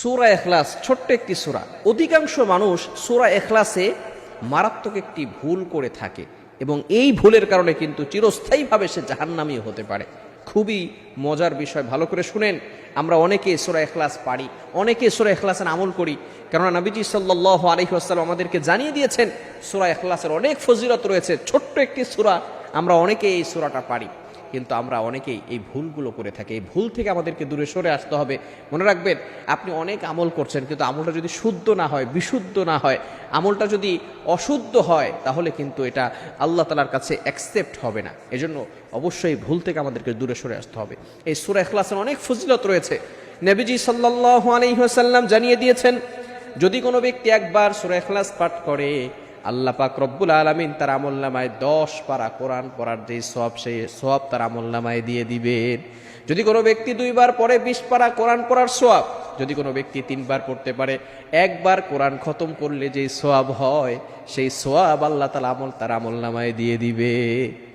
সূরা ইখলাস ছোট্ট একটি সূরা। অধিকাংশ মানুষ সূরা ইখলাসে মারাত্মক একটি ভুল করে থাকে এবং এই ভুলের কারণে কিন্তু চিরস্থায়ীভাবে সে জাহান্নামী হতে পারে। খুবই মজার বিষয়, ভালো করে শুনেন। আমরা অনেকে সূরা ইখলাস পারি, অনেকে সূরা ইখলাসের আমল করি, কেননা নবীজি সাল্লাল্লাহু আলাইহি ওয়াসাল্লাম আমাদেরকে জানিয়ে দিয়েছেন সূরা ইখলাসের অনেক ফজিলত রয়েছে। ছোট্ট একটি সূরা, আমরা অনেকে এই সূরাটা পারি, কিন্তু আমরা অনেকেই এই ভুলগুলো করে থাকি। এই ভুল থেকে আমাদেরকে দূরে সরে আসতে হবে। মনে রাখবেন, আপনি অনেক আমল করছেন, কিন্তু আমলটা যদি শুদ্ধ না হয়, বিশুদ্ধ না হয়, আমলটা যদি অশুদ্ধ হয়, তাহলে কিন্তু এটা আল্লাহ তাআলার কাছে অ্যাকসেপ্ট হবে না। এজন্য অবশ্যই ভুল থেকে আমাদেরকে দূরে সরে আসতে হবে। এই সূরা ইখলাসের অনেক ফজিলত রয়েছে। নবীজি সাল্লাল্লাহু আলাইহি ওয়াসাল্লাম জানিয়ে দিয়েছেন, যদি কোনো ব্যক্তি একবার সূরা ইখলাস পাঠ করে, আল্লাহ পাক রব্বুল আলামিন তার আমলনামায় 10 পারা কোরআন পড়ার যে সওয়াব, সেই সওয়াব তার আমলনামায় দিয়ে দিবেন। যদি কোনো ব্যক্তি 2 বার পড়ে 20 পারা কোরআন পড়ার সওয়াব, যদি কোনো ব্যক্তি 3 বার পড়তে পারে, একবার কোরআন খতম করলে যে সওয়াব হয়, সেই সওয়াব আল্লাহ তাআলা তার আমলনামায় দিয়ে দিবে।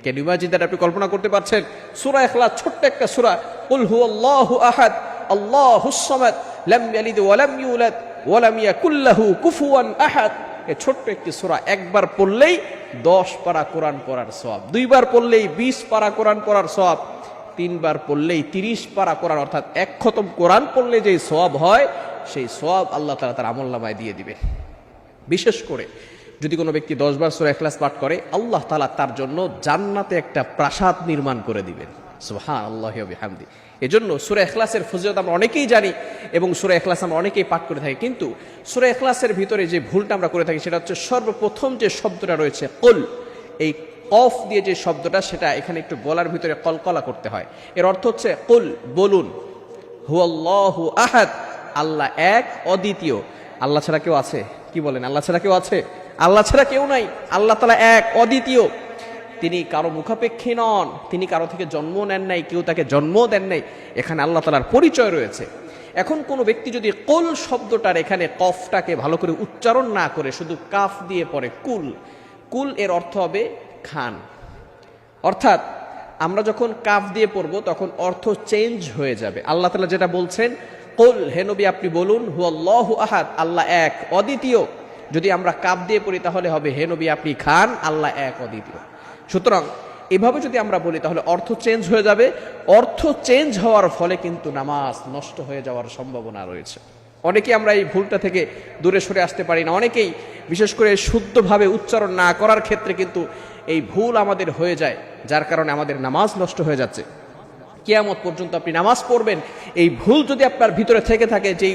Can you imagine that? আপনি কল্পনা করতে পারছেন? সূরা ইখলাস ছোট্ট একটা সূরা। কুল হুয়াল্লাহু আহাদ আল্লাহুস সামাদ লাম ইয়ালিদ ওয়া লাম ইউলাদ ওয়া লাম ইয়াকুল লাহু কুফুয়ান আহাদ। এই ছোট্ট একটি সূরা একবার পড়লেই 10 পারা কোরআন পড়ার সওয়াব, 2 বার পড়লেই 20 পারা কোরআন পড়ার সওয়াব, 3 বার পড়লেই 30 পারা কোরআন, অর্থাৎ এক খতম কোরআন পড়লে যে সওয়াব হয়, সেই সওয়াব আল্লাহ তাআলা তার আমলনামায় দিয়ে দিবে। বিশেষ করে যদি কোনো ব্যক্তি 10 বার সূরা ইখলাস পাঠ করে, আল্লাহ তাআলা তার জন্য জান্নাতে একটা প্রাসাদ নির্মাণ করে দিবেন। সুবহানাল্লাহি ওয়া বিহামদি। এজন্য সূরা ইখলাসের ফজিলত আমরা অনেকেই জানি এবং সূরা ইখলাস আমরা অনেকেই পাঠ করে থাকি, কিন্তু সূরা ইখলাসের ভিতরে যে ভুলটা আমরা করে থাকি, সেটা হচ্ছে সর্বপ্রথম যে শব্দটা রয়েছে কুল, এই কফ দিয়ে যে শব্দটা, সেটা এখানে একটু গলার ভিতরে কলকলা করতে হয়। এর অর্থ হচ্ছে কুল, বলুন, হুয়াল্লাহু আহাদ, আল্লাহ এক, অদ্বিতীয়। আল্লাহ ছাড়া কেউ আছে? কি বলেন, আল্লাহ ছাড়া কেউ আছে? আল্লাহ ছাড়া কেউ নাই। আল্লাহ তাআলা এক, অদ্বিতীয়। তিনি কারো মুখাপেক্ষী নন, তিনি কারো থেকে জন্ম নেন নাই, কেউ তাকে জন্ম দেন নাই। এখানে আল্লাহ তাআলার পরিচয় রয়েছে। এখন কোনো ব্যক্তি যদি কুল শব্দটার এখানে কফটাকে ভালো করে উচ্চারণ না করে শুধু কাফ দিয়ে পড়ে কুল, কুল এর অর্থ হবে খান। অর্থাৎ আমরা যখন কাফ দিয়ে পড়ব, তখন অর্থ চেঞ্জ হয়ে যাবে। আল্লাহ তাআলা যেটা বলছেন, কুল, হে নবী আপনি বলুন, হুয়াল্লাহু আহাদ, আল্লাহ এক, অদ্বিতীয়। যদি আমরা কাফ দিয়ে পড়ি, তাহলে হবে, হে নবী আপনি খান, আল্লাহ এক, অদ্বিতীয়। সুতরাং এভাবে যদি আমরা বলি, তাহলে অর্থ চেঞ্জ হয়ে যাবে। অর্থ চেঞ্জ হওয়ার ফলে কিন্তু নামাজ নষ্ট হয়ে যাওয়ার সম্ভাবনা রয়েছে। অনেকেই আমরা এই ভুলটা থেকে দূরে সরে আসতে পারি না। অনেকেই বিশেষ করে শুদ্ধভাবে উচ্চারণ না করার ক্ষেত্রে কিন্তু এই ভুল আমাদের হয়ে যায়, যার কারণে আমাদের নামাজ নষ্ট হয়ে যাচ্ছে। কিয়ামত পর্যন্ত আপনি নামাজ পড়বেন, এই ভুল যদি আপনার ভিতরে থেকে থাকে, যেই